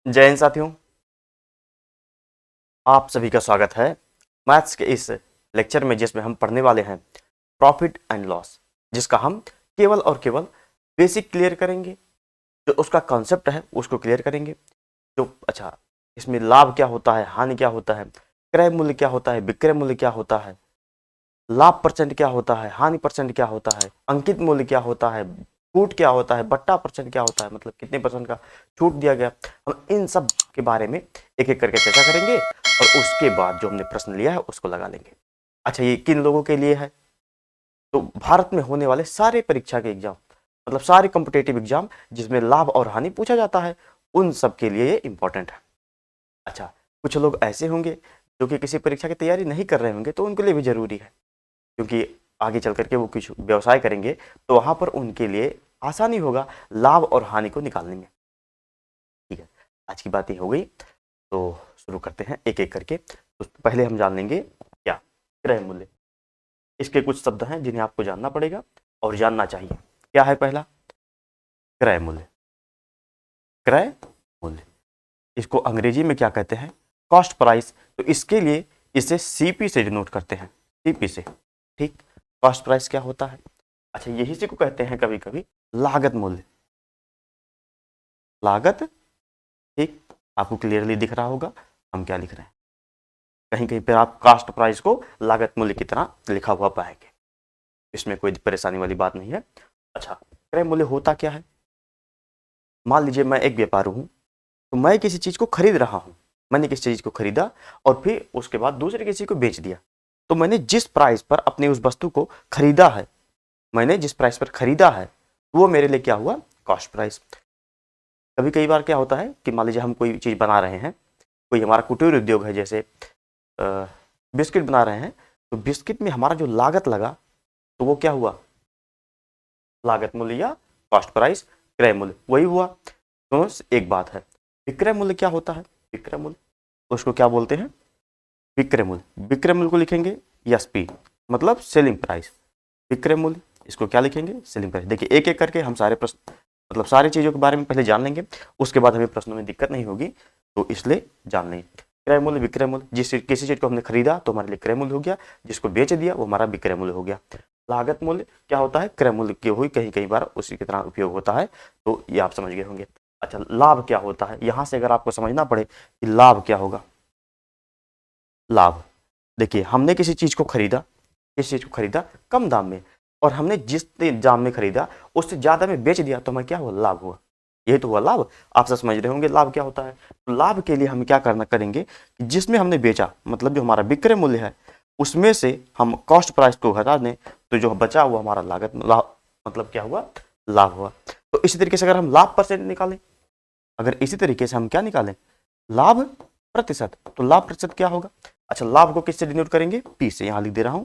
जय हिंद साथियों, आप सभी का स्वागत है मैथ्स के इस लेक्चर में जिसमें हम पढ़ने वाले हैं प्रॉफिट एंड लॉस, जिसका हम केवल और केवल बेसिक क्लियर करेंगे। जो उसका कॉन्सेप्ट है उसको क्लियर करेंगे। इसमें लाभ क्या होता है, हानि क्या होता है, क्रय मूल्य क्या होता है, विक्रय मूल्य क्या होता है, लाभ परसेंट क्या होता है, हानि परसेंट क्या होता है, अंकित मूल्य क्या होता है, छूट क्या होता है, बट्टा परसेंट क्या होता है, मतलब कितने परसेंट का छूट दिया गया। हम इन सब के बारे में एक एक करके चर्चा करेंगे और उसके बाद जो हमने प्रश्न लिया है उसको लगा लेंगे। अच्छा, ये किन लोगों के लिए है? तो भारत में होने वाले सारे परीक्षा के एग्जाम, मतलब सारे कॉम्पिटेटिव एग्जाम जिसमें लाभ और हानि पूछा जाता है, उन सब के लिए ये इंपॉर्टेंट है। अच्छा, कुछ लोग ऐसे होंगे जो कि किसी परीक्षा की तैयारी नहीं कर रहे होंगे, तो उनके लिए भी जरूरी है, क्योंकि आगे चल करके वो कुछ व्यवसाय करेंगे तो वहां पर उनके लिए आसानी होगा लाभ और हानि को निकालने में। ठीक है, आज की बात ये हो गई, तो शुरू करते हैं एक एक करके। तो पहले हम जान लेंगे क्या क्रय मूल्य। इसके कुछ शब्द हैं जिन्हें आपको जानना पड़ेगा और जानना चाहिए। क्या है पहला? क्रय मूल्य। क्रय मूल्य, इसको अंग्रेजी में क्या कहते हैं? Cost price. तो इसके लिए इसे सीपी से डिनोट करते हैं, सीपी से। ठीक, कॉस्ट प्राइस क्या होता है? अच्छा, यही से को कहते हैं कभी कभी लागत मूल्य। लागत, ठीक, आपको क्लियरली दिख रहा होगा हम क्या लिख रहे हैं। कहीं कहीं पर आप कास्ट प्राइस को लागत मूल्य की तरह लिखा हुआ पाएंगे, इसमें कोई परेशानी वाली बात नहीं है। अच्छा, क्रय मूल्य होता क्या है? मान लीजिए मैं एक व्यापारी हूं, तो मैं किसी चीज को खरीद रहा हूं। मैंने किसी चीज को खरीदा और फिर उसके बाद दूसरे किसी को बेच दिया। तो मैंने जिस प्राइस पर अपने उस वस्तु को खरीदा है, मैंने जिस प्राइस पर खरीदा है, वो मेरे लिए क्या हुआ? Cost price. कभी कई बार क्या होता है कि मान लीजिए हम कोई चीज बना रहे हैं, कोई हमारा कुटीर उद्योग है, जैसे बिस्किट बना रहे हैं, तो बिस्किट में हमारा जो लागत लगा, तो वो क्या हुआ? लागत मूल्य या कॉस्ट प्राइस, क्रय मूल्य वही हुआ। दोनों एक बात है। विक्रय मूल्य क्या होता है? विक्रय मूल्य, उसको क्या बोलते हैं? विक्रय मूल्य। विक्रय मूल्य को लिखेंगे एसपी, मतलब सेलिंग प्राइस। विक्रय मूल्य, इसको क्या लिखेंगे? Selling price. देखिए एक एक करके हम सारे प्रश्न, मतलब सारी चीजों के बारे में पहले जान लेंगे, उसके बाद हमें प्रश्नों में दिक्कत नहीं होगी, तो इसलिए जान लेंगे। क्रय मूल्य, विक्रय मूल्य, जिस किसी चीज को हमने खरीदा तो हमारे लिए क्रय मूल्य हो गया, जिसको बेच दिया वो हमारा विक्रय मूल्य हो गया। लागत मूल्य क्या होता है? क्रय मूल्य की हुई कहीं कई बार उसी की तरह उपयोग होता है, तो ये आप समझ गए होंगे। अच्छा, लाभ क्या होता है? यहां से अगर आपको समझना पड़े कि लाभ क्या होगा, लाभ, देखिए हमने किसी चीज को खरीदा, किसी चीज को खरीदा कम दाम में, और हमने जिस दाम में खरीदा उससे ज्यादा में बेच दिया, तो हमें क्या हुआ? लाभ हुआ। यही तो हुआ लाभ। आप सब समझ रहे होंगे लाभ क्या होता है। तो लाभ के लिए हम क्या करना करेंगे कि जिसमें हमने बेचा, मतलब जो हमारा विक्रय मूल्य है, उसमें से हम कॉस्ट प्राइस को घटा दें, तो जो बचा हुआ हमारा लागत लाभ, मतलब क्या हुआ? लाभ हुआ। तो इसी तरीके से अगर हम लाभ परसेंट निकालें, अगर इसी तरीके से हम क्या निकालें? लाभ प्रतिशत। तो लाभ प्रतिशत क्या होगा? अच्छा, लाभ को किससे डिनोट करेंगे? पी से, यहां लिख दे रहा हूं।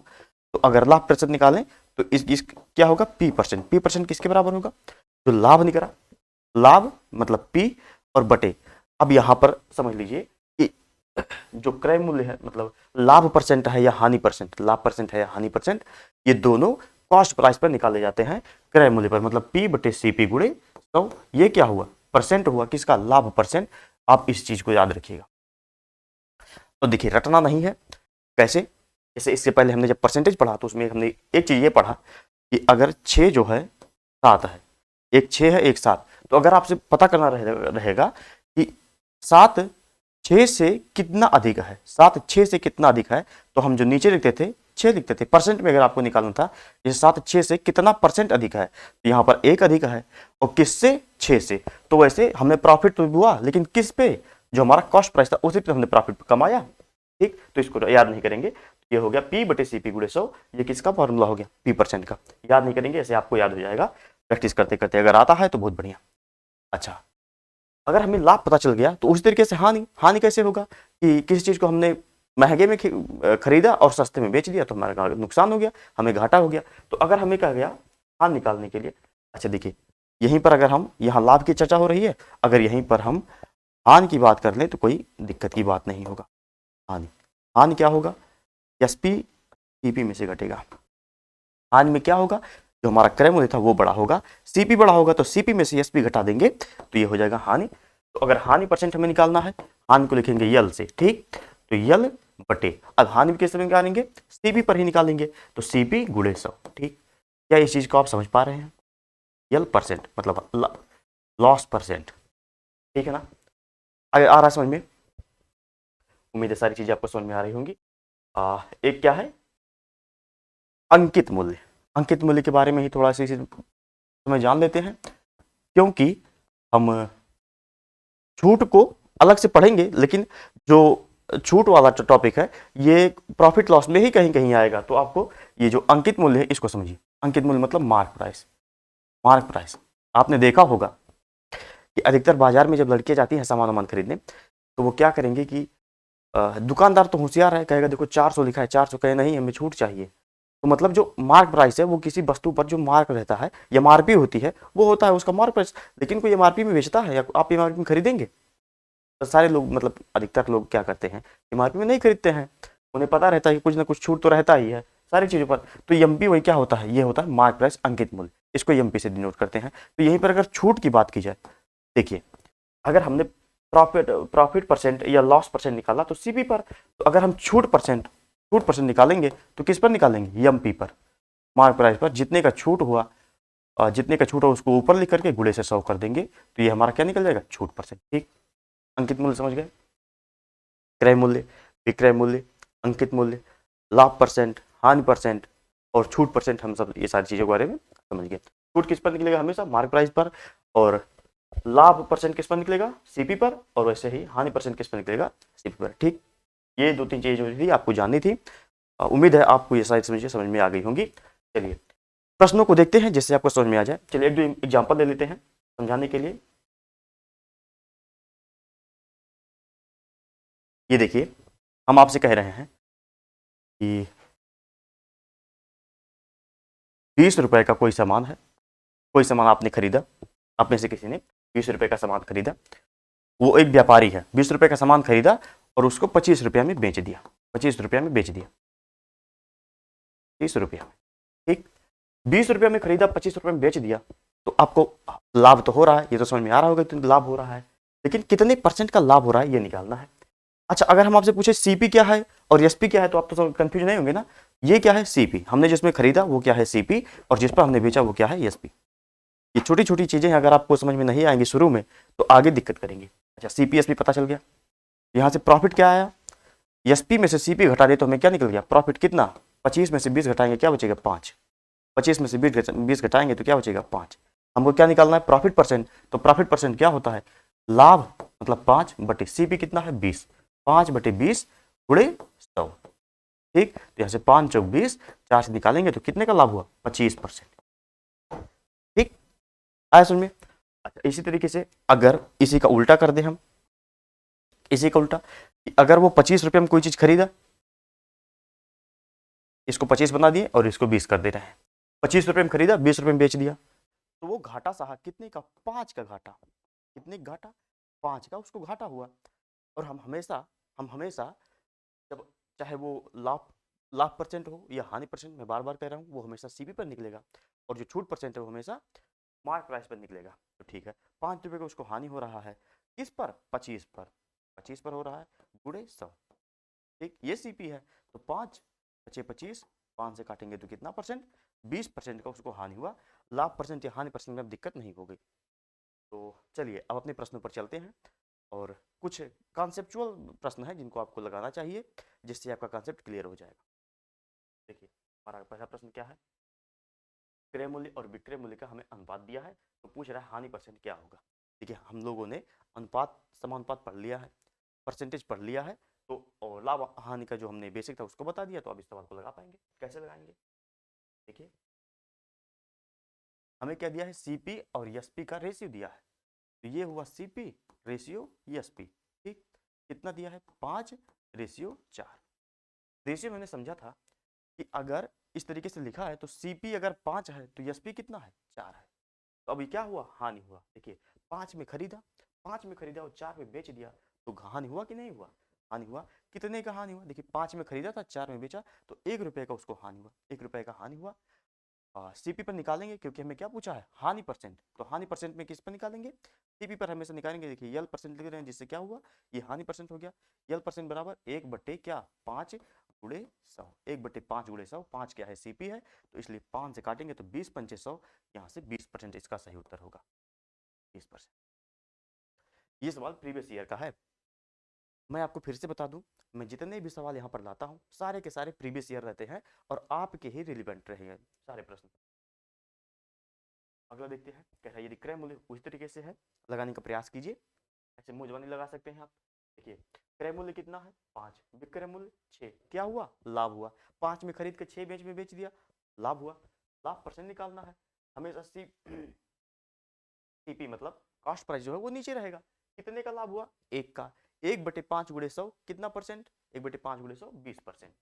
तो अगर लाभ प्रतिशत निकालें तो इस क्या होगा? P percent. पी परसेंट किसके बराबर होगा? जो लाभ निकला, लाभ मतलब पी और बटे। अब यहां पर समझ लीजिए कि जो क्रय मूल्य है, मतलब लाभ परसेंट है या हानि परसेंट, लाभ परसेंट है या हानि परसेंट, ये दोनों कॉस्ट प्राइस पर निकाले जाते हैं क्रय मूल्य पर, मतलब पी बटे सी पी गुणे 100। ये क्या हुआ? परसेंट हुआ किसका? लाभ परसेंट। आप इस चीज को याद रखिएगा। तो देखिए रटना नहीं है। कैसे? जैसे इससे पहले हमने जब परसेंटेज पढ़ा तो उसमें हमने एक चीज ये पढ़ा कि अगर 6 जो है 7 है, एक 6 है एक 7, तो अगर आपसे पता करना रहेगा कि 7 6 से कितना अधिक है, 7 6 से कितना अधिक है, तो हम जो नीचे लिखते थे 6 लिखते थे। परसेंट में अगर आपको निकालना था, जैसे 7 6 से कितना परसेंट अधिक है, तो यहाँ पर 1 अधिक है, और किससे? 6 से। तो वैसे हमने प्रॉफिट तो हुआ, लेकिन किस पे? जो हमारा कॉस्ट प्राइस था उसी पे हमने प्रॉफिट कमाया। ठीक, तो इसको याद नहीं करेंगे। ये हो गया पी बटे सी पी गुणे 100। ये किसका फॉर्मूला हो गया? पी परसेंट का। याद नहीं करेंगे, ऐसे आपको याद हो जाएगा प्रैक्टिस करते करते, अगर आता है तो बहुत बढ़िया। अच्छा, अगर हमें लाभ पता चल गया तो उसी तरीके से हानि। हानि कैसे होगा कि किसी चीज को हमने महंगे में खरीदा और सस्ते में बेच दिया, तो हमारा नुकसान हो गया, हमें घाटा हो गया। तो अगर हमें कहा गया हानि निकालने के लिए, अच्छा देखिए यहीं पर अगर हम, यहाँ लाभ की चर्चा हो रही है, अगर यहीं पर हम हानि की बात कर लें तो कोई दिक्कत की बात नहीं होगा। हानि, हानि क्या होगा? एसपी सीपी में से घटेगा। हानि में क्या होगा? जो हमारा क्रय मूल्य था वो बड़ा होगा, सीपी बड़ा होगा, तो सीपी में से एसपी घटा देंगे, तो ये हो जाएगा हानि। तो अगर हानि परसेंट हमें निकालना है, हानि को लिखेंगे यल से, ठीक, तो यल बटे, अब हानि भी कैसे निकालेंगे, सीपी पर ही निकालेंगे, तो सीपी गुणे 100, ठीक। क्या इस चीज को आप समझ पा रहे हैं, यल परसेंट मतलब लॉस परसेंट, ठीक है ना, आगे आ रहा है समझ में, उम्मीद है सारी चीजें आपको समझ में आ रही होंगी। एक क्या है अंकित मूल्य, अंकित मूल्य के बारे में ही थोड़ा सा समय जान लेते हैं, क्योंकि हम छूट को अलग से पढ़ेंगे, लेकिन जो छूट वाला जो टॉपिक है ये प्रॉफिट लॉस में ही कहीं कहीं आएगा, तो आपको ये जो अंकित मूल्य है इसको समझिए। अंकित मूल्य मतलब मार्क प्राइस, मार्क प्राइस। आपने देखा होगा कि अधिकतर बाजार में जब लड़कियां जाती हैं सामान वामान खरीदने, तो वो क्या करेंगे कि दुकानदार तो होशियार है, कहेगा देखो 400 लिखा है, 400 कहे नहीं हमें छूट चाहिए, तो मतलब जो मार्क प्राइस है वो किसी वस्तु पर जो मार्क रहता है, एमआरपी होती है, वो होता है उसका मार्क प्राइस। लेकिन कोई एमआरपी में बेचता है या आप एमआरपी में खरीदेंगे, तो सारे लोग मतलब अधिकतर लोग क्या करते हैं, एमआरपी में नहीं खरीदते हैं, उन्हें पता रहता है कि कुछ ना कुछ छूट तो रहता ही है सारी चीज़ों पर। तो एमपी वही क्या होता है, ये होता है मार्क प्राइस अंकित मूल्य, इसको एमपी से डिनोट करते हैं। तो यहीं पर अगर छूट की बात की जाए, देखिए अगर हमने प्रॉफिट परसेंट या लॉस परसेंट निकाला तो सीपी पर, तो अगर हम छूट परसेंट निकालेंगे तो किस पर निकालेंगे, एमपी पर, मार्क प्राइस पर। जितने का छूट हुआ, जितने का छूट हो उसको ऊपर लिख करके गुणे से 100 कर देंगे, तो ये हमारा क्या निकल जाएगा, छूट परसेंट, ठीक। अंकित मूल्य समझ गए, क्रय मूल्य, विक्रय मूल्य, अंकित मूल्य, लाभ परसेंट, हानि परसेंट और छूट परसेंट, हम सब ये सारी चीजों के बारे में समझ गए। छूट किस पर निकलेगा, हमेशा मार्क प्राइस पर, और लाभ परसेंट किस पर निकलेगा, सीपी पर, और वैसे ही हानि परसेंट किस पर निकलेगा, सीपी पर, ठीक। ये दो तीन चीजें जो थी आपको जाननी थी। उम्मीद है आपको ये सारी चीजें समझ में आ गई होंगी। चलिए प्रश्नों को देखते हैं जिससे आपको समझ में आ जाए। चलिए एक दो एग्जाम्पल ले लेते हैं समझाने के लिए। ये देखिए हम आपसे कह रहे हैं कि 20 रुपए का कोई सामान है, कोई सामान आपने खरीदा, आप में से किसी ने 20 रुपए का सामान खरीदा, वो एक व्यापारी है, 20 रुपए का सामान खरीदा और उसको 25 रुपया में बेच दिया, 25 रुपया में बेच दिया, 30 रुपया में, ठीक। 20 रुपया में खरीदा, 25 रुपये में बेच दिया, तो आपको लाभ तो हो रहा है, ये तो समझ में आ रहा होगा तो लाभ हो रहा है, लेकिन कितने परसेंट का लाभ हो रहा है ये निकालना है। अच्छा अगर हम आपसे पूछे सीपी क्या है और एसपी क्या है, तो आप तो कंफ्यूज नहीं होंगे ना। ये क्या है, सीपी, हमने जिसमें खरीदा वो क्या है, सीपी, और जिस पर हमने बेचा वो क्या है, एसपी। ये छोटी छोटी चीजें अगर आपको समझ में नहीं आएंगी शुरू में तो आगे दिक्कत करेंगी। अच्छा सीपी एसपी पता चल गया, यहाँ से प्रॉफिट क्या आया, एसपी में से सीपी घटा दे तो हमें क्या निकल गया, प्रॉफिट कितना, 25 में से 20 घटाएंगे क्या बचेगा, 5, 25 में से 20 घटाएंगे तो क्या बचेगा, 5। हमको क्या निकालना है, प्रॉफिट परसेंट, तो प्रॉफिट परसेंट क्या होता है, लाभ मतलब 5 बटे सीपी कितना है, 20, 5 बटे 20 गुणे 100, ठीक। तो यहाँ से 5 चौक 20, 4 से निकालेंगे तो कितने का लाभ हुआ, 25%, ठीक। आया समझ में। अच्छा इसी तरीके से अगर इसी का उल्टा कर दे हम, इसी का उल्टा, अगर वो 25 रुपये में कोई चीज खरीदा, इसको 25 बना दिए और इसको 20 कर दे रहे हैं, 25 रुपये में खरीदा, 20 रुपये में बेच दिया, तो वो घाटा सहा कितने का, 5 का घाटा, कितने घाटा, 5 का उसको घाटा हुआ। और हम हमेशा जब चाहे वो लाभ लाभ परसेंट हो या हानि परसेंट, मैं बार बार कह रहा हूँ, वो हमेशा सीपी पर निकलेगा, और जो छूट परसेंट है वो हमेशा मार्क प्राइस पर निकलेगा। तो ठीक है, 5 रुपये का उसको हानि हो रहा है, किस पर, 25 पर, 25 पर हो रहा है, गुणे 100, ठीक, ये सीपी है। तो 5 बचे 25, 5 से काटेंगे तो कितना परसेंट, 20% का उसको हानि हुआ। लाभ परसेंट या हानि परसेंट में अब दिक्कत नहीं हो गई। तो चलिए अब अपने प्रश्नों पर चलते हैं, और कुछ कॉन्सेप्चुअल प्रश्न है जिनको आपको लगाना चाहिए, जिससे आपका कॉन्सेप्ट क्लियर हो जाएगा। देखिए हमारा पहला प्रश्न क्या है, क्रय मूल्य और विक्रय मूल्य का हमें अनुपात दिया है, तो पूछ रहा है हानि परसेंट क्या होगा। देखिए हम लोगों ने अनुपात समानुपात पढ़ लिया है, परसेंटेज पढ़ लिया है, तो और लाभ हानि का जो हमने बेसिक था उसको बता दिया, तो अब इस सवाल को लगा पाएंगे, कैसे लगाएंगे। देखिए हमें क्या दिया है, सीपी और एसपी का रेशियो दिया है, तो ये हुआ सीपी रेशियो एसपी, ठीक। कितना दिया है, 5:4। रेशियो मैंने समझा था कि अगर इस तरीके से लिखा है तो सीपी अगर 5 है तो एसपी कितना है, 4 है। तो अभी क्या हुआ, हानि हुआ। देखिए 5 में खरीदा, 5 में खरीदा और 4 में बेच दिया, तो हानि हुआ कि नहीं हुआ, हानि हुआ। कितने का हानि हुआ, देखिए 5 में खरीदा था, 4 में बेचा, तो 1 रुपये का उसको हानि हुआ, 1 रुपये का हानि हुआ। सीपी पर निकालेंगे, क्योंकि हमें क्या पूछा है, हानि परसेंट। तो हानि परसेंट में किस पर निकालेंगे, सीपी पर हमेशा निकालेंगे। देखिए यल परसेंट लिख रहे हैं, जिससे क्या हुआ, ये हानि परसेंट हो गया। यल परसेंट बराबर 1 बटे क्या, 5 गुणे 100। 1/5 गुणे 100, 5 क्या है, सीपी है, तो इसलिए 5 से काटेंगे तो 20 पंचे 100, यहाँ से 20% इसका सही उत्तर होगा, 20%। ये सवाल प्रीवियस ईयर का है। मैं आपको फिर से बता दूं, मैं जितने भी सवाल यहाँ पर लाता हूँ सारे के सारे प्रीवियस ईयर रहते हैं और आपके ही रिलेवेंट रहेंगे सारे प्रश्न। अगला देखते हैं, कह रहा है यदि क्रय मूल्य उसी तरीके से है, लगाने का प्रयास कीजिए। ऐसे मुंह जवानी लगा सकते हैं आप। देखिए क्रय मूल्य कितना है, 5, विक्रय मूल्य 6, क्या हुआ, लाभ हुआ। 5 में खरीद के 6 में बेच दिया, लाभ हुआ। लाभ परसेंट निकालना है, हमेशा सीपी मतलब कॉस्ट प्राइस जो है वो नीचे रहेगा। कितने का लाभ हुआ, 1 का। 1/5 गुणे 100 कितना परसेंट, 1/5 गुणे 100 20%।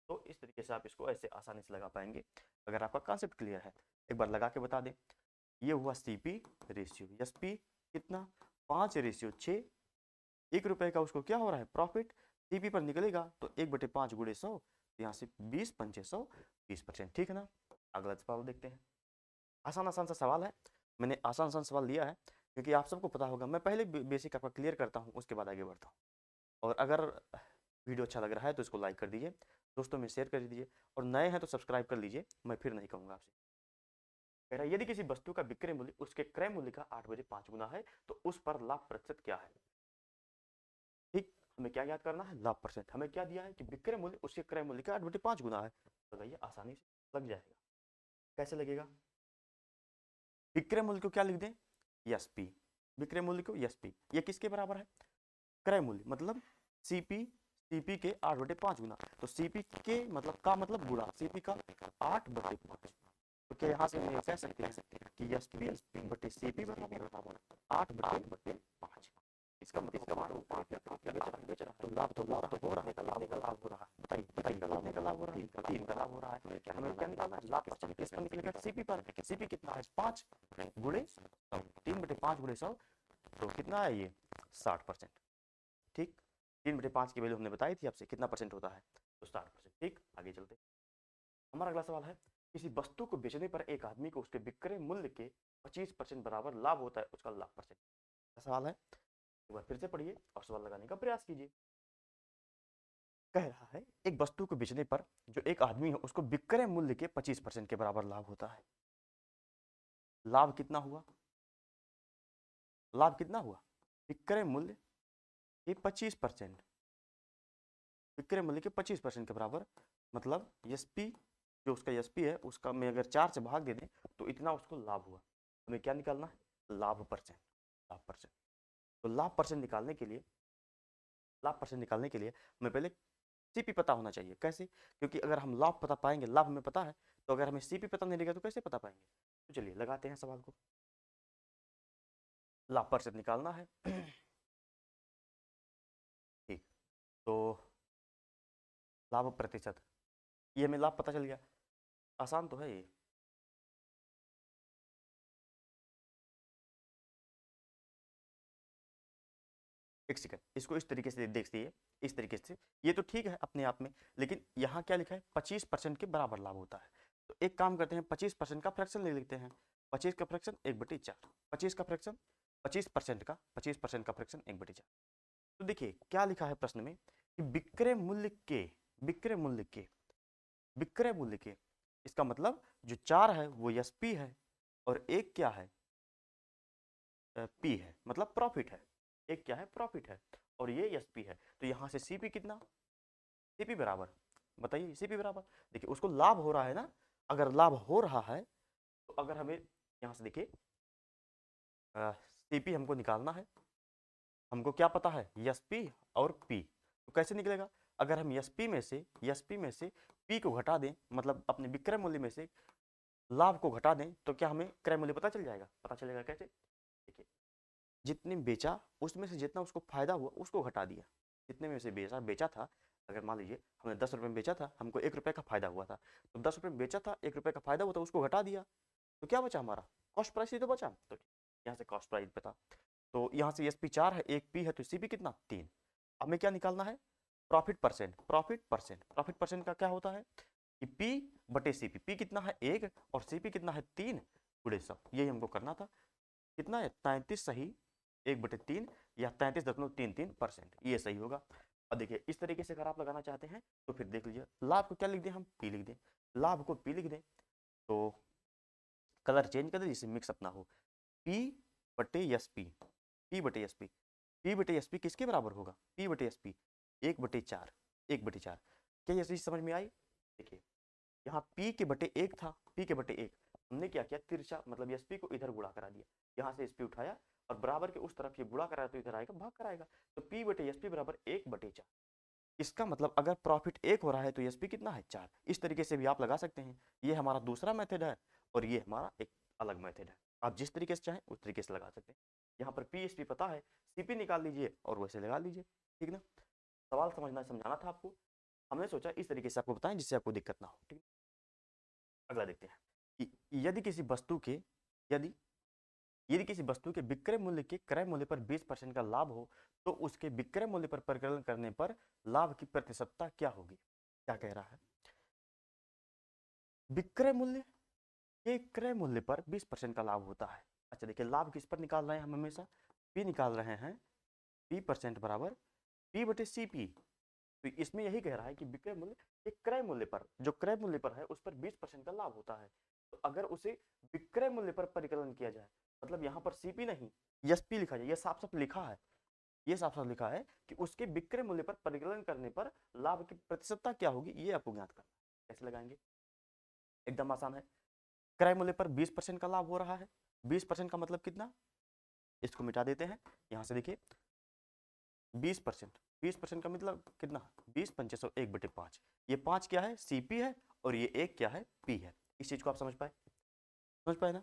तो इस तरीके से आप इसको ऐसे आसानी से लगा पाएंगे अगर आपका कॉन्सेप्ट क्लियर है। एक बार लगा के बता दें, ये हुआ सीपी रेशियो, एसपी कितना 5/6। 1 रुपए का उसको क्या हो रहा है, प्रॉफिट। सीपी पर निकलेगा तो 1/5 गुणे 100, यहाँ से 20 पंचे 100, 20%। ठीक है ना। अगला सवाल देखते हैं। आसान आसान सा सवाल है, मैंने आसान आसान सवाल लिया है क्योंकि आप सबको पता होगा, मैं पहले बेसिक आपका क्लियर करता हूँ, उसके बाद आगे बढ़ता हूँ। और अगर वीडियो अच्छा लग रहा है तो इसको लाइक कर दीजिए, दोस्तों में शेयर कर दीजिए, और नए हैं तो सब्सक्राइब कर लीजिए, मैं फिर नहीं कहूँगा आपसे। कह रहा है यदि किसी वस्तु का विक्रय मूल्य उसके क्रय मूल्य का 8/5 गुना है तो उस पर लाभ प्रतिशत क्या है। ठीक, हमें क्या याद करना है, लाभ परसेंट। हमें क्या दिया है कि विक्रय मूल्य उसके क्रय मूल्य का 8/5 गुना है, तो ये आसानी से लग जाएगा। कैसे लगेगा, विक्रय मूल्य को क्या लिख दें, एसपी। विक्रय मूल्य को एसपी, ये किसके बराबर है, क्रय मूल्य मतलब सीपी। सीपी के 8/5 गुना, तो सीपी के मतलब का मतलब गुणा सीपी का 8/5। तो क्या यहाँ से हम कह सकते हैं कि एसपी बटे सीपी बराबर 8/5। इसका मतलब बेच रहा है, तो लाभ तो हो रहा है, लाभ का लाभ हो रहा है। बताइए बताइए, लाभ का लाभ हो रहा है, 3 का लाभ हो रहा है। हमें क्या निकालना है, लाभ परसेंट किस पर निकलेगा, सीपी पर। सीपी कितना है, 5 गुणे 100, 3/5 गुणे 100, तो कितना है ये 60%। ठीक, 3/5 की वैल्यू हमने बताई थी आपसे, कितना परसेंट होता है, तो 60%। ठीक, आगे चलते। हमारा अगला सवाल है, किसी वस्तु को बेचने पर एक आदमी को उसके विक्रय मूल्य के 25% बराबर लाभ होता है, उसका लाभ परसेंट। सवाल है, एक बार फिर से पढ़िए और सवाल लगाने का प्रयास कीजिए। कह रहा है एक वस्तु को बेचने पर जो एक आदमी है उसको विक्रय मूल्य के 25% के बराबर लाभ होता है। लाभ कितना हुआ, लाभ कितना हुआ, विक्रय मूल्य के 25%, विक्रय मूल्य के 25% के बराबर, मतलब एसपी जो उसका एसपी है उसका में अगर 4 से भाग दे दें तो इतना उसको लाभ हुआ। हमें क्या निकालना है, लाभ परसेंट। लाभ परसेंट, तो लाभ परसेंट निकालने के लिए, लाभ परसेंट निकालने के लिए हमें पहले सीपी पता होना चाहिए। कैसे, क्योंकि अगर हम लाभ पता पाएंगे, लाभ हमें पता है, तो अगर हमें सीपी पता नहीं रहेगा तो कैसे पता पाएंगे। तो चलिए लगाते हैं सवाल को, लाभ परसेंट निकालना है। ठीक, तो लाभ प्रतिशत, ये हमें लाभ पता चल गया, आसान तो है ये। एक सेकंड, इसको इस तरीके से देखिए, इस तरीके से ये तो ठीक है अपने आप में, लेकिन यहाँ क्या लिखा है, 25% के बराबर लाभ होता है। तो एक काम करते हैं, 25% का फ्रैक्शन ले लेते हैं। 25 का फ्रैक्शन 1/4, 25 का फ्रैक्शन 25% का फ्रैक्शन 1/4। तो देखिए क्या लिखा है प्रश्न में कि विक्रय मूल्य के, विक्रय मूल्य के, विक्रय मूल्य के, इसका मतलब जो 4 है वो एसपी है और एक क्या है, पी है, मतलब प्रॉफिट है। एक क्या है, प्रॉफिट है, और ये एसपी है। तो यहाँ से सीपी कितना, सीपी बराबर, बताइए सीपी बराबर, देखिए उसको लाभ हो रहा है ना। अगर लाभ हो रहा है तो अगर हमें यहाँ से देखिए सीपी हमको निकालना है, हमको क्या पता है, एसपी और पी। तो कैसे निकलेगा, अगर हम एसपी में से, एसपी में से पी को घटा दें, मतलब अपने विक्रय मूल्य में से लाभ को घटा दें, तो क्या हमें क्रय मूल्य पता चल जाएगा। पता चलेगा कैसे, देखिए जितने बेचा उसमें से जितना उसको फायदा हुआ उसको घटा दिया। जितने में से बेचा बेचा था, अगर मान लीजिए हमने 10 रुपये में बेचा था, हमको 1 रुपये का फायदा हुआ था, तो 10 रुपये में बेचा था, 1 रुपये का फायदा हुआ था, उसको घटा दिया, तो क्या बचा हमारा, कॉस्ट प्राइस ही तो बचा। तो यहाँ से कॉस्ट प्राइस बता, तो यहाँ से एस पी 4 है, एक पी है, तो सी पी कितना 3। हमें क्या निकालना है, profit percent. Profit percent, profit percent का क्या होता है, कि P बटे CP, P कितना है 1 और CP कितना है 3 गुणे 100, यही हमको करना था। कितना है 33 सही 1/3 या 33.33%, ये सही होगा। अब देखिए इस तरीके से अगर आप लगाना चाहते हैं तो फिर देख लीजिए, लाभ को क्या लिख दें हम, P लिख दें, लाभ को P लिख दें, तो कलर चेंज कर दें जिससे मिक्स अपना हो। P बटे SP, P बटे SP, P बटे SP किसके बराबर होगा, P बटे SP 1/4, 1/4। क्या ये चीज समझ में आई? देखिए यहाँ P के बटे 1 था, P के बटे 1, हमने क्या किया तिरछा मतलब SP को इधर गुणा करा दिया, यहाँ से SP उठाया और बराबर के उस तरफ ये गुणा कराया तो इधर आएगा भाग कराएगा, तो P बटे SP बराबर 1/4। इसका मतलब अगर प्रॉफिट 1 हो रहा है तो SP कितना है 4। इस तरीके से भी आप लगा सकते हैं। ये हमारा दूसरा मेथड है और ये हमारा एक अलग मेथड है। आप जिस तरीके से चाहें उस तरीके से लगा सकते हैं। यहाँ पर PSP पता है, CP निकाल लीजिए और वैसे लगा लीजिए, ठीक ना। सवाल समझाना था आपको, हमने सोचा इस तरीके से आपको बताएं जिससे आपको दिक्कत ना हो, ठीक। अगला देखते हैं कि यदि किसी वस्तु के यदि किसी वस्तु के विक्रय मूल्य के क्रय मूल्य पर 20% का लाभ हो तो उसके विक्रय मूल्य पर परिकलन करने पर लाभ की प्रतिशतता क्या होगी। क्या कह रहा है, विक्रय मूल्य के क्रय मूल्य पर 20% का लाभ होता है। अच्छा देखिए लाभ किस पर निकाल रहे हैं हम, हमेशा P निकाल रहे हैं, P% बराबर P बटे CP। तो इसमें यही कह रहा है कि विक्रय मूल्य के क्रय मूल्य पर, जो क्रय मूल्य पर है उस पर 20% का लाभ होता है। तो अगर उसे विक्रय मूल्य पर परिकलन किया जाए, मतलब यहाँ पर CP नहीं SP लिखा जाए, ये साफ साफ लिखा है, ये साफ साफ लिखा है कि उसके विक्रय मूल्य पर परिकलन करने पर लाभ की प्रतिशतता क्या होगी, ये आपको ज्ञात करना। कैसे लगाएंगे, एकदम आसान है। क्रय मूल्य पर 20% का लाभ हो रहा है, 20% का मतलब कितना, इसको मिटा देते हैं यहां से, देखिए 20%, 20% का मतलब कितना, 20 पंचे 100 1/5। ये 5 क्या है CP है और ये 1 क्या है P है। इस चीज को आप समझ पाए ना,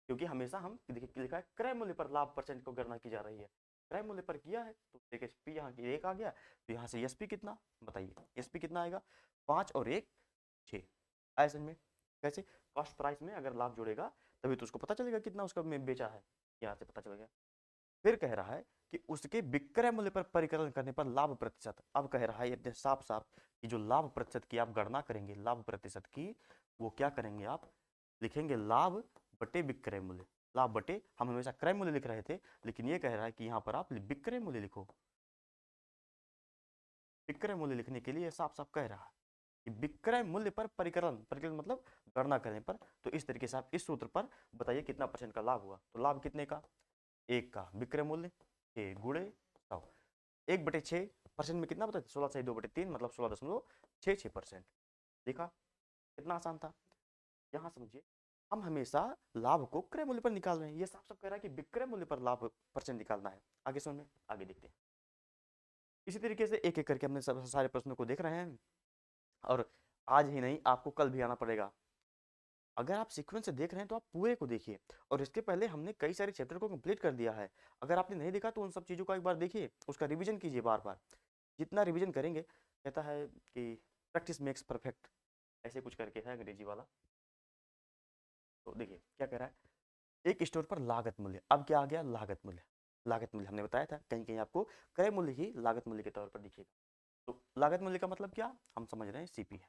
क्योंकि हमेशा हम देखिए लिखा है क्रय मूल्य पर लाभ परसेंट को गणना की जा रही है, क्रय मूल्य पर किया है तो देखिए P यहाँ की 1 आ गया, तो यहाँ से SP कितना बताइए, SP कितना आएगा 5 और 1 6। ऐसे में कैसे, कॉस्ट प्राइस में अगर लाभ जोड़ेगा तभी तो उसको पता चलेगा कितना उसका में बेचा है, यहाँ से पता चलेगा। फिर कह रहा है कि उसके विक्रय मूल्य पर परिकलन करने पर लाभ प्रतिशत, अब कह रहा है ये साफ साफ कि जो लाभ प्रतिशत की आप गणना करेंगे, लाभ प्रतिशत की वो क्या करेंगे, आप लिखेंगे लाभ बटे विक्रय मूल्य, लाभ बटे, हम हमेशा क्रय मूल्य लिख रहे थे लेकिन ये कह रहा है कि यहाँ पर आप विक्रय मूल्य लिखो। विक्रय मूल्य लिखने के लिए साफ साफ कह रहा है कि विक्रय मूल्य पर परिकलन, परिकलन मतलब गणना करने पर, तो इस तरीके से आप इस सूत्र पर बताइए कितना परसेंट का लाभ हुआ, तो लाभ कितने का 1 का, विक्रय मूल्य 6 गुणे 100, 1/6% में कितना बताते 16 से 2/3 मतलब 16.66%। देखा कितना आसान था। यहाँ समझिए हम हमेशा लाभ को क्रय मूल्य पर निकाल रहे हैं, ये साफ साफ कह रहा है कि विक्रय मूल्य पर लाभ परसेंट निकालना है। आगे सुन में आगे देखते हैं, इसी तरीके से एक एक करके हमने सब सारे प्रश्नों को देख रहे हैं और आज ही नहीं आपको कल भी आना पड़ेगा। अगर आप सीक्वेंस से देख रहे हैं तो आप पूरे को देखिए, और इसके पहले हमने कई सारे चैप्टर को कंप्लीट कर दिया है। अगर आपने नहीं देखा तो उन सब चीज़ों का एक बार देखिए, उसका रिवीजन कीजिए बार बार, जितना रिवीजन करेंगे, कहता है कि प्रैक्टिस मेक्स परफेक्ट, ऐसे कुछ करके है अंग्रेजी वाला। तो देखिए क्या कह रहा है, एक स्टोर पर लागत मूल्य, अब क्या आ गया लागत मूल्य, लागत मूल्य हमने बताया था कहीं कहीं आपको क्रय मूल्य ही लागत मूल्य के तौर पर दिखेगा। तो लागत मूल्य का मतलब क्या, हम समझ रहे हैं CP है,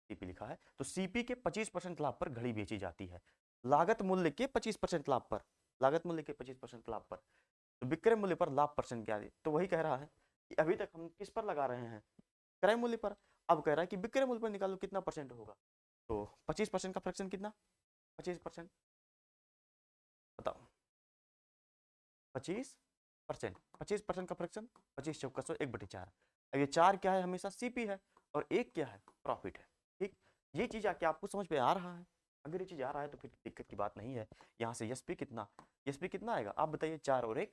CP लिखा है, तो CP के 25% लाभ पर घड़ी बेची जाती है, लागत मूल्य के 25% लाभ पर, लागत मूल्य के 25% लाभ पर, तो विक्रय मूल्य पर लाभ परसेंट क्या है, तो वही कह रहा है कि अभी तक हम किस पर लगा रहे हैं, क्रय मूल्य पर। अब कह रहा है कि विक्रय मूल्य पर निकालो कितना परसेंट होगा, तो 25% का फ्रैक्शन कितना, 25% बताओ, 25%, 25% का फ्रैक्शन 25 चौका 100 1/4। अब ये 4 क्या है हमेशा CP है और 1 क्या है प्रॉफिट है, ठीक। ये चीज आके आपको समझ में आ रहा है, अगर ये चीज आ रहा है तो फिर दिक्कत की बात नहीं है। यहाँ से SP कितना आएगा आप बताइए, 4 और 1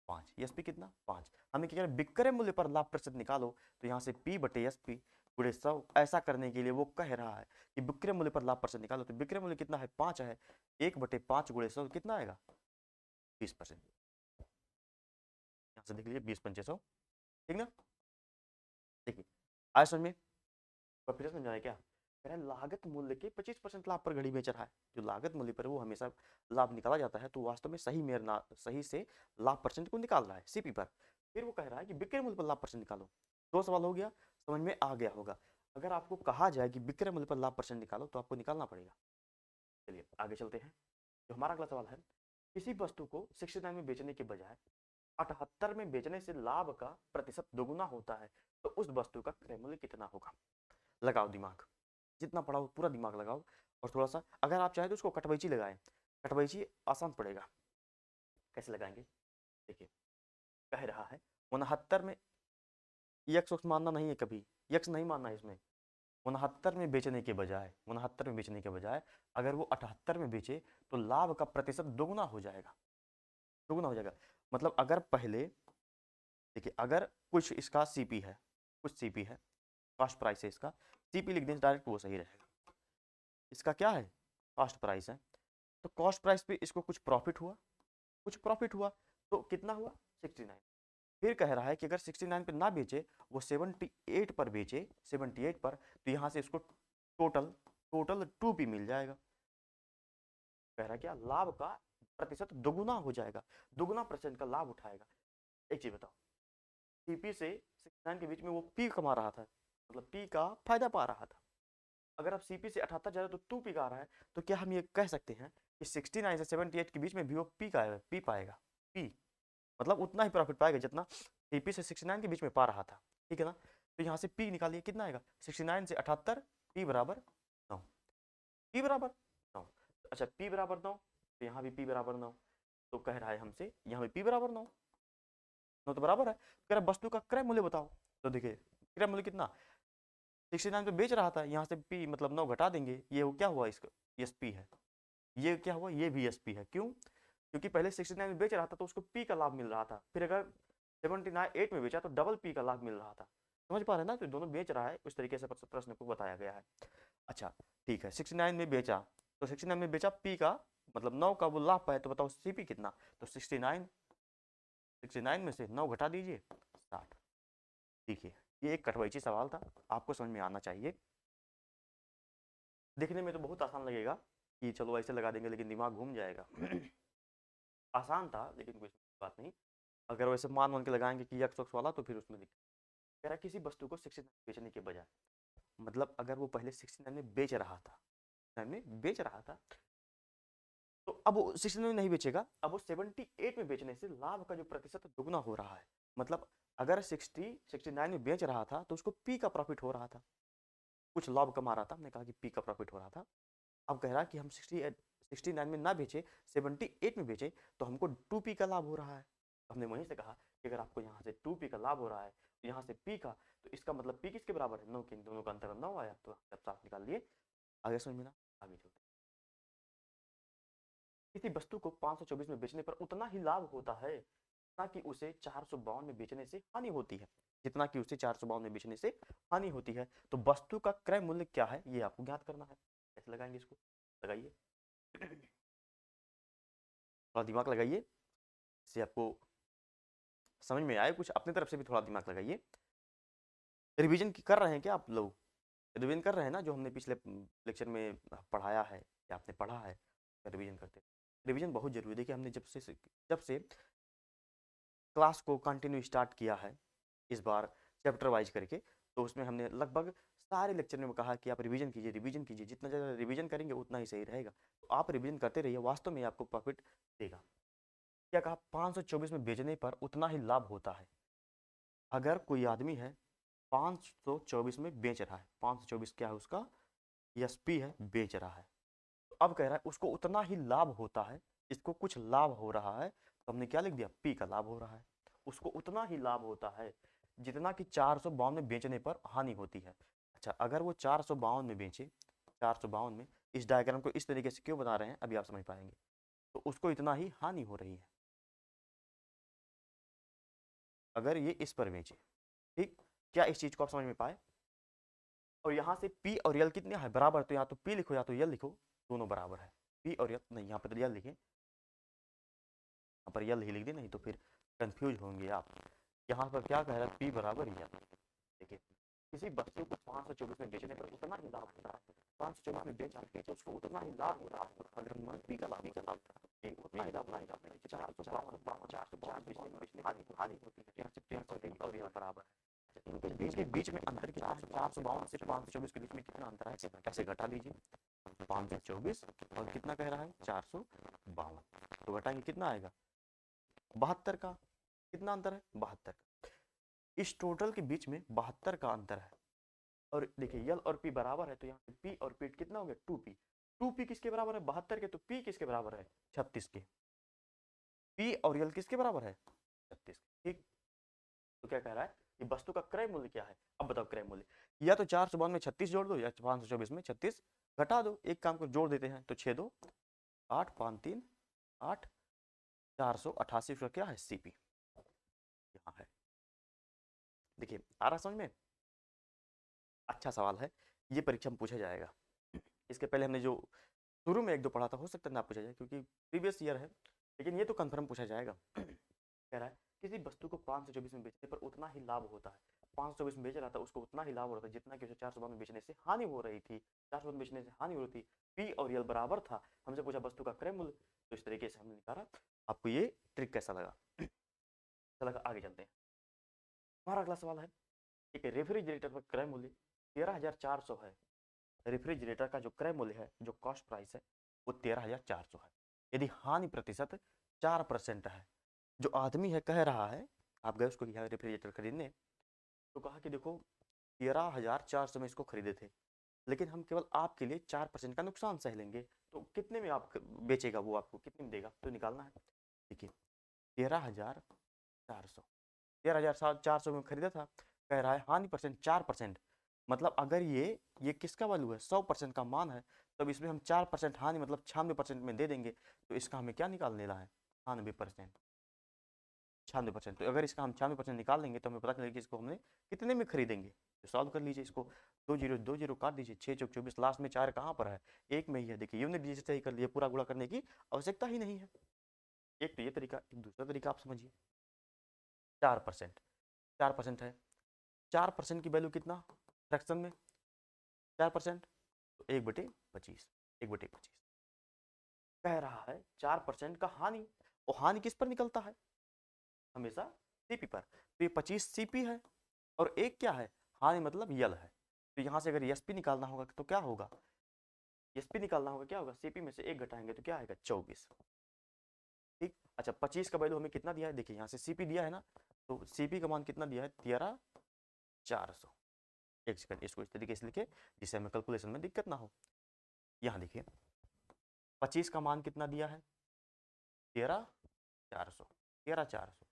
5, SP कितना 5। हमें क्या करें, विक्रय मूल्य पर लाभ प्रतिशत निकालो, तो यहाँ से P बटे SP गुणे 100, ऐसा करने के लिए वो कह रहा है कि विक्रय मूल्य पर लाभ प्रतिशत निकालो, तो विक्रय मूल्य कितना है 5 है, 1/5 गुणे 100 कितना आएगा 20%। यहाँ से देख लीजिए 20 पंचे 100, ठीक ना। देखिए आज समझ में, फिर समझ आया क्या, कह रहा है लागत मूल्य के 25% लाभ पर घड़ी बेच रहा है, जो लागत मूल्य पर वो हमेशा लाभ निकाला जाता है, तो वास्तव में सही से लाभ परसेंट को निकाल रहा है CP पर। फिर वो कह रहा है कि विक्रय मूल्य पर लाभ परसेंट निकालो। 2 सवाल हो गया, समझ में आ गया होगा। अगर आपको कहा जाए कि विक्रय मूल्य पर लाभ परसेंट निकालो तो आपको निकालना पड़ेगा। चलिए आगे चलते हैं। जो हमारा अगला सवाल है, किसी वस्तु को 69 में बेचने के बजाय 78 में बेचने से लाभ का प्रतिशत दोगुना होता है, तो उस वस्तु का क्रय मूल्य कितना होगा? लगाओ दिमाग, जितना पड़ा हो पूरा दिमाग लगाओ, और थोड़ा सा अगर आप चाहे तो उसको कटवैची लगाएं। कटवैची आसान पड़ेगा। कैसे लगाएंगे? देखिए, कह रहा है 69 में, यक्स मानना नहीं है, कभी यक्स नहीं मानना है इसमें। 69 में बेचने के बजाय, 69 में बेचने के बजाय अगर वो 78 में बेचे तो लाभ का प्रतिशत दोगुना हो जाएगा। दोगुना हो जाएगा मतलब अगर पहले, देखिए अगर कुछ इसका सीपी है, कुछ सीपी है, कॉस्ट प्राइस है इसका, सीपी लिख दें डायरेक्ट वो सही रहेगा। इसका क्या है? कॉस्ट प्राइस है। तो कॉस्ट प्राइस पे इसको कुछ प्रॉफिट हुआ, कुछ प्रॉफिट हुआ, तो कितना हुआ? 69। फिर कह रहा है कि अगर 69 पे ना बेचे, वो 78 पर बेचे, 78 पर, तो यहाँ से इसको टोटल टोटल 2p मिल जाएगा। कह रहा है क्या? लाभ का प्रतिशत दोगुना हो जाएगा, दोगुना परसेंट का लाभ उठाएगा। एक चीज बताओ, सीपी से 69 के बीच में वो पी कमा रहा था, मतलब पी का फायदा पा रहा था। अगर आप सीपी से 78 जा रहे हो तो 2p का आ रहा है, तो क्या हम ये कह सकते हैं कि 69 से 78 के बीच में भी वो पी का है, पी पाएगा, पी मतलब उतना ही प्रॉफिट पाएगा जितना सीपी से 69 के बीच में पा रहा था, ठीक है ना? तो यहाँ से पी निकालिए, कितना आएगा? 69 से 78, पी बराबर 9, पी बराबर 9। अच्छा, पी बराबर 9, तो यहाँ भी पी बराबर 9, तो कह रहा है हमसे यहाँ भी पी बराबर 9, 9 तो बराबर है। कह रहा वस्तु का क्रय मूल्य बताओ, तो देखिए क्रय मूल्य कितना, 69 पे बेच रहा था, यहाँ से पी मतलब 9 घटा देंगे, ये क्या हुआ? इसका एस पी है, ये क्या हुआ? ये भी एस पी है। क्यों? क्योंकि पहले 69 में बेच रहा था तो उसको पी का लाभ मिल रहा था, फिर अगर 78 में बेचा तो डबल पी का लाभ मिल रहा था। समझ पा रहे हैं ना? तो दोनों बेच रहा है, उस तरीके से प्रश्न को बताया गया है। अच्छा ठीक है, 69 में बेचा, तो 69 में बेचा पी का मतलब 9 का वो लाभ पाए, तो बताओ सीपी कितना? तो 69 में से 9 घटा दीजिए, 60। देखिए ये एक कटवैची सवाल था, आपको समझ में आना चाहिए। देखने में तो बहुत आसान लगेगा कि चलो ऐसे लगा देंगे, लेकिन दिमाग घूम जाएगा। आसान था लेकिन कोई बात नहीं। अगर वैसे मान के लगाएंगे कि यक्स वक्स वाला, तो फिर उसमें दिक्कत। कह रहा किसी वस्तु को 69 बेचने के बजाय, मतलब अगर वो पहले 69 में बेच रहा था, 69 में बेच रहा था, तो अब वो 69 में नहीं बेचेगा, अब वो 78 में बेचने से लाभ का जो प्रतिशत दुगना हो रहा है। मतलब अगर 69 में बेच रहा था तो उसको पी का प्रॉफिट हो रहा था, कुछ लाभ कमा रहा था, हमने कहा कि पी का प्रॉफिट हो रहा था। अब कह रहा है कि हम 69 में ना बेचे, 78 में बेचे, तो हमको 2p का लाभ हो रहा है। हमने वहीं से कहा कि अगर आपको यहाँ से 2p का लाभ हो रहा है, तो यहाँ से p का, तो इसका मतलब p किसके बराबर है? 9 के, दोनों का अंतर 9 आया, तो आप साफ निकाल लिए। आगे समझ में ना? आगे चलते। किसी वस्तु को 524 में बेचने पर उतना ही लाभ होता है जितना कि उसे 452 में बेचने से हानि होती है, जितना कि उसे 452 में बेचने से हानि होती है। तो वस्तु का क्रय मूल्य क्या है, ये आपको ज्ञात करना है। कैसे लगाएंगे इसको? लगाइए, थोड़ा दिमाग लगाइए, इससे आपको समझ में आए कुछ, अपनी तरफ से भी थोड़ा दिमाग लगाइए। रिवीजन कर रहे हैं क्या आप लोग? रिवीजन कर रहे हैं ना, जो हमने पिछले लेक्चर में पढ़ाया है या आपने पढ़ा है, रिवीजन करते हैं। रिवीजन बहुत जरूरी है। देखिए हमने जब से क्लास को कंटिन्यू स्टार्ट किया है इस बार चैप्टर वाइज करके, तो उसमें हमने लगभग सारे लेक्चर में कहा कि आप रिवीजन कीजिए, रिवीजन कीजिए, जितना ज़्यादा रिवीजन करेंगे उतना ही सही रहेगा। तो आप रिवीजन करते रहिए, वास्तव में आपको प्रॉफिट देगा। क्या कहा? 524 में बेचने पर उतना ही लाभ होता है। अगर कोई आदमी है 524 में बेच रहा है, 524 क्या है उसका? एसपी है, बेच रहा है। तो अब कह रहा है उसको उतना ही लाभ होता है, इसको कुछ लाभ हो रहा है, तो हमने क्या लिख दिया? पी का लाभ हो रहा है। उसको उतना ही लाभ होता है जितना कि 452 में बेचने पर हानि होती है। अच्छा, अगर वो 452 में बेचे, 452 में, इस डायग्राम को इस तरीके से क्यों बना रहे हैं अभी आप समझ पाएंगे, तो उसको इतना ही हानि हो रही है अगर ये इस पर बेचे। ठीक, क्या इस चीज को आप समझ में पाए? और यहाँ से पी और यल कितने है? बराबर, तो यहाँ तो पी लिखो या तो यल लिखो, दोनों बराबर है। पी और यल नहीं, यहाँ पर यल लिखे, यहाँ पर यल ही लिख दे, नहीं तो फिर कंफ्यूज होंगे आप। यहाँ पर क्या कह रहा है? पी बराबर यल। देखिए किसी वस्तु को 524 में बेचने पर उतना ही लाभ हो रहा है, 524 में बेच उसको उतना ही लाभ हो रहा है। अगर मन पी का लाभ उतना ही लाभ नहीं, 452 बेचने हानि होती है, और यह बराबर है। इनके बीच के बीच में अंतर कितना है? 452 से 524 के बीच में कितना अंतर है? कैसे घटा दीजिए, 524 और कितना कह रहा है? 452, तो घटाएंगे कितना आएगा? 72 का। कितना अंतर है? 72 का। इस टोटल के बीच में 72 का अंतर है। और देखिए यल और पी बराबर है, तो यहाँ पे पी और पी कितना हो गया? 2p। 2p किसके बराबर है? 72 के। तो p किसके बराबर है? 36 के। p और यल किसके बराबर है? 36 के। ठीक, तो क्या कह रहा है? ये वस्तु का क्रय मूल्य क्या है? अब बताओ क्रय मूल्य, या तो 452 में 36 जोड़ दो, या 524 में 36 घटा दो। एक काम को जोड़ देते हैं, तो 6 2 8 5 3 8, 488 का क्या है? सीपी यहाँ है। देखिए आ रहा समझ में? अच्छा सवाल है, ये परीक्षा में पूछा जाएगा। इसके पहले हमने जो शुरू में एक दो पढ़ा था, हो सकता है ना पूछा जाए, क्योंकि प्रीवियस ईयर है, लेकिन ये तो कंफर्म पूछा जाएगा। कह रहा है किसी वस्तु को 524 में बेचने पर उतना ही लाभ होता है। 524 में बेच रहा था, उसको उतना ही लाभ हो रहा था जितना कि उसे 452 में बेचने से हानि हो रही थी। 452 में बेचने से हानि हो रही थी, पी और यल बराबर था। हमसे पूछा वस्तु का क्रय मूल्य, तो इस तरीके से हमने निकाला। आपको ये ट्रिक कैसा लगा? चला आगे चलते हैं। हमारा अगला सवाल है, एक रेफ्रिजरेटर पर क्रय मूल्य 13,400 है। रेफ्रिजरेटर का जो क्रय मूल्य है, जो कॉस्ट प्राइस है, वो 13,400 है। यदि हानि प्रतिशत 4% है, जो आदमी है कह रहा है, आप गए उसको यहाँ रेफ्रिजरेटर खरीदने, तो कहा कि देखो 13,400 में इसको खरीदे थे, लेकिन हम केवल आपके लिए 4% का नुकसान सह लेंगे, तो कितने में आप बेचेगा? वो आपको कितने में देगा? तो निकालना है। देखिए 13,400, 13,400 में खरीदा था, कह रहा है हानि परसेंट 4%। मतलब अगर ये किसका वैल्यू है? 100% का मान है, तब इसमें हम 4% हानि मतलब 96% में दे देंगे। तो इसका हमें क्या निकाल लेना है? 96%। 96%, तो अगर इसका हम 96% निकाल लेंगे तो हमें पता चलेगा कि इसको हमने कितने में खरीदेंगे। तो सॉल्व कर लीजिए इसको, 2 0 काट दीजिए, 6 चौक 24, लास्ट में 4 कहाँ पर है? एक में ही है। देखिए यूनिट डिजिट सही कर लिए, पूरा गुणा करने की आवश्यकता ही नहीं है। एक तो ये तरीका, एक दूसरा तरीका आप समझिए। 4%, 4% है, 4% की वैल्यू कितना फ्रैक्शन में? 4%, तो 1/25, 1/25। कह रहा है 4% का हानि, और हानि किस पर निकलता है? हमेशा सीपी पर। तो ये 25 सीपी है, और एक क्या है? हानि मतलब यल है। तो यहाँ से अगर एसपी निकालना होगा तो क्या होगा? एसपी निकालना होगा, क्या होगा? सीपी में से 1 घटाएंगे तो क्या आएगा? 24। ठीक, अच्छा 25 का वैल्यू हमें कितना दिया है? देखिए यहाँ से सीपी दिया है ना, तो सीपी का मान कितना दिया है? 13,400। एक सेकंड, इसको इस तरीके से लिखे जिससे हमें कैलकुलेशन में दिक्कत ना हो। यहाँ देखिए 25 का मान कितना दिया है? 13,400, 13,400,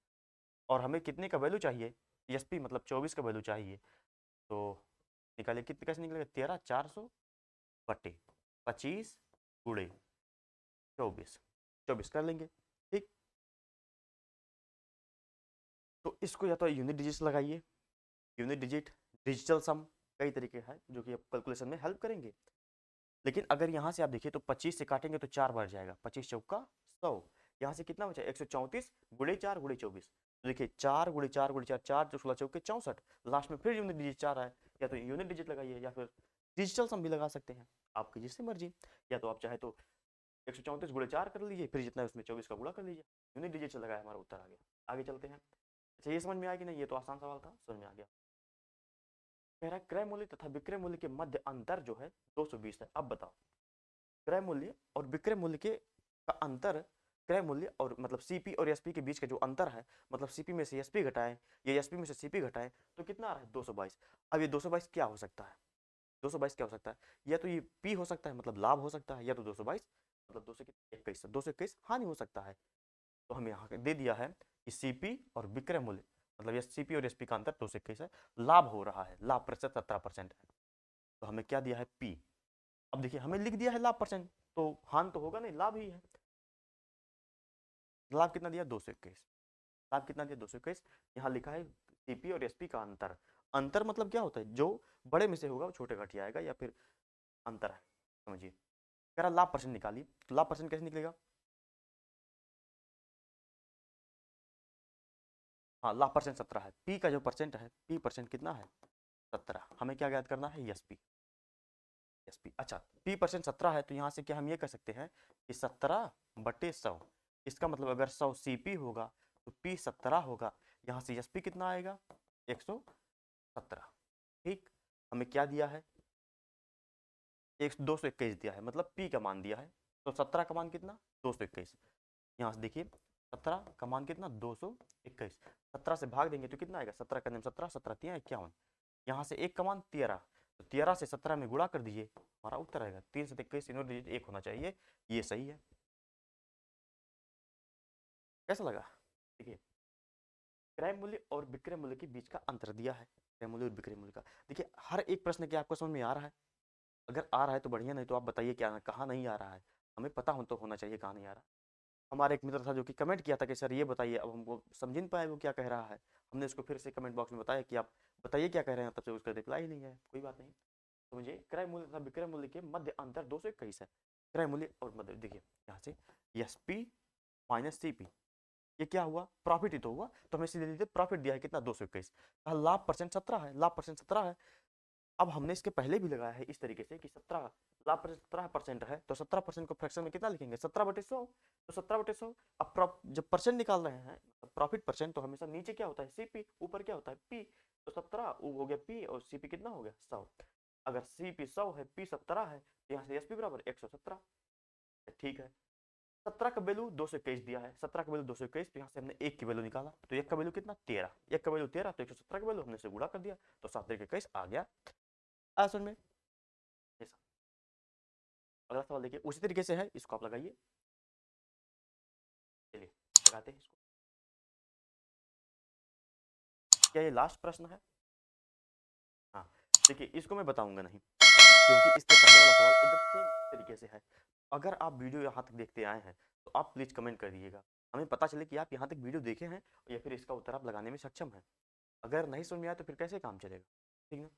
और हमें कितने का वैल्यू चाहिए? एसपी मतलब 24 का वैल्यू चाहिए। तो निकालिए, कितने कैसे निकलेगा? 13,400 बटे 25 गुणे 24, 24 कर लेंगे। ठीक, तो इसको या तो यूनिट डिजिट लगाइए, यूनिट डिजिट, डिजिटल सम, कई तरीके हैं जो कि आप कैलकुलेशन में हेल्प करेंगे। लेकिन अगर यहाँ से आप देखिए तो 25 से काटेंगे तो 4 बढ़ जाएगा, 25 चौका 100। यहाँ से कितना बचा? 134 गुणे 4 गुणे 24। तो देखिए 4 गुणे 4 गुणे 4, 4 जो 16 चौके 64, लास्ट में फिर यूनिट डिजिट 4 आए। या तो यूनिट डिजिट लगाइए या फिर डिजिटल सम भी लगा सकते हैं, आपकी जिससे मर्जी। या तो आप चाहे तो 134 गुणे 4 कर लीजिए, फिर जितना है उसमें 24 का गुणा कर लीजिए। यूनिट डिजिट से लगाया, हमारा उत्तर आ गया। आगे चलते हैं। अच्छा ये समझ में आया कि नहीं? ये तो आसान सवाल था, समझ में आ गया। कह रहा है क्रय मूल्य तथा विक्रय मूल्य के मध्य अंतर जो है 220 है। अब बताओ क्रय मूल्य और विक्रय मूल्य के का अंतर, क्रय मूल्य और मतलब सीपी और एसपी के बीच का जो अंतर है, मतलब सीपी में से एसपी घटाएं या एसपी में से सीपी घटाएं, तो कितना आ रहा है? 222। अब ये 222 क्या हो सकता है? 222 क्या हो सकता है? या तो ये पी हो सकता है मतलब लाभ हो सकता है, या तो 222 मतलब 221, 221 हानि हो सकता है। तो हमें यहाँ दे दिया है कि सीपी और विक्रय मूल्य मतलब ये सीपी और एसपी का अंतर 221 है, लाभ हो रहा है, लाभ प्रतिशत 17% है। तो हमें क्या दिया है? पी। अब देखिए हमें लिख दिया है लाभ परसेंट, तो हानि तो होगा नहीं, लाभ ही है। लाभ कितना दिया? 221। लाभ कितना दिया? 221। यहाँ लिखा है सीपी और एसपी का अंतर। अंतर मतलब क्या होता है? जो बड़े में से होगा वो छोटे घट आएगा, या फिर अंतर है, समझिए। कह रहा लाभ परसेंट निकालिए, तो लाभ परसेंट कैसे निकलेगा? हाँ लाभ परसेंट 17 है, पी का जो परसेंट है, पी परसेंट कितना है? 17। हमें क्या याद करना है? SP, SP. अच्छा पी परसेंट 17 है, तो यहाँ से क्या हम ये कह सकते हैं कि 17/100। इसका मतलब अगर 100 सीपी होगा तो पी 17 होगा। यहाँ से एसपी कितना आएगा? 117। ठीक, हमें क्या दिया है, 221 दिया है, मतलब पी का मान दिया है। तो 17 का मान कितना, 221। यहाँ से देखिए 17 का मान कितना, 221। 17 से भाग देंगे तो कितना आएगा, 17 का नियम 17, 17 3 51। यहाँ से 1 का मान 13, तो 13 से 17 में गुणा कर दीजिए, हमारा उत्तर आएगा 3 से 21 इन्हों दीजिए, 1 होना चाहिए, ये सही है। कैसा लगा? देखिए क्रय मूल्य और विक्रय मूल्य के बीच का अंतर दिया है, क्रय मूल्य और विक्रय मूल्य का। देखिए हर एक प्रश्न क्या आपको समझ में आ रहा है? अगर आ रहा है तो बढ़िया, नहीं तो आप बताइए क्या कहाँ नहीं आ रहा है, हमें पता हो तो होना चाहिए कहाँ नहीं आ रहा। हमारा एक मित्र था जो कि कमेंट किया था कि सर ये बताइए, अब हमको समझ नहीं पाया वो क्या कह रहा है। हमने उसको फिर से कमेंट बॉक्स में बताया कि आप बताइए क्या कह रहे हैं, तब से उसका रिप्लाई ही नहीं है। कोई बात नहीं, तो मुझे क्रय मूल्य तथा विक्रय मूल्य के मध्य अंतर 221 है। क्रय मूल्य और मध्य देखिए यहाँ से S P minus C P, ये क्या हुआ, प्रॉफिट ही तो हुआ, तो हमें सीधे सीधे प्रॉफिट दिया है कितना, 221। लाभ परसेंट 17 है, लाभ परसेंट 17 है। अब हमने इसके पहले भी लगाया है इस तरीके से कि 17 लाभ पर 17% है, तो 17% को फ्रैक्शन में कितना लिखेंगे, 17/100, तो 17/100। अब जब परसेंट निकाल रहे हैं प्रॉफिट परसेंट, तो हमेशा नीचे क्या होता है सीपी, ऊपर क्या होता है पी, तो 17 हो गया पी और सीपी कितना हो गया 100। अगर सीपी 100 है, पी 17 है, तो यहाँ से एसपी बराबर 117। ठीक है, 17 का वैल्यू 221 दिया है, 17 का वैल्यू 221, तो यहाँ से हमने 1 की वैल्यू निकाला, तो 1 का वैल्यू कितना 13, 1 का वैल्यू 13, तो 117 का वैल्यू हमने से गुणा कर दिया, तो 7 आ गया आंसर में। ऐसा अगला सवाल देखिए उसी तरीके से है, इसको आप लगाइए, चलिए लगाते हैं इसको। क्या ये लास्ट प्रश्न है? हाँ, देखिए इसको मैं बताऊंगा नहीं, क्योंकि इससे पहले वाला सवाल एकदम सेम तरीके से है। अगर आप वीडियो यहाँ तक देखते आए हैं तो आप प्लीज कमेंट कर दीजिएगा, हमें पता चले कि आप यहाँ तक वीडियो देखे हैं या फिर इसका उत्तर आप लगाने में सक्षम हैं। अगर नहीं समझ में आया तो फिर कैसे काम चलेगा, ठीक ना?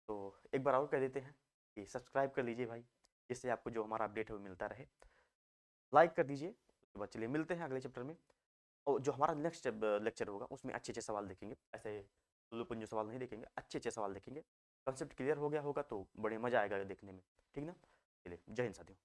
तो एक बार और कह देते हैं कि सब्सक्राइब कर लीजिए भाई, जिससे आपको जो हमारा अपडेट है वो मिलता रहे। लाइक कर दीजिए। उसके बाद चलिए मिलते हैं अगले चैप्टर में, और जो हमारा नेक्स्ट लेक्चर होगा उसमें अच्छे अच्छे सवाल देखेंगे, ऐसे लुपुंजु सवाल नहीं देखेंगे, अच्छे अच्छे सवाल देखेंगे। कंसेप्ट क्लियर हो गया होगा तो बड़े मजा आएगा देखने में, ठीक ना? चलिए जय हिंद साथियों।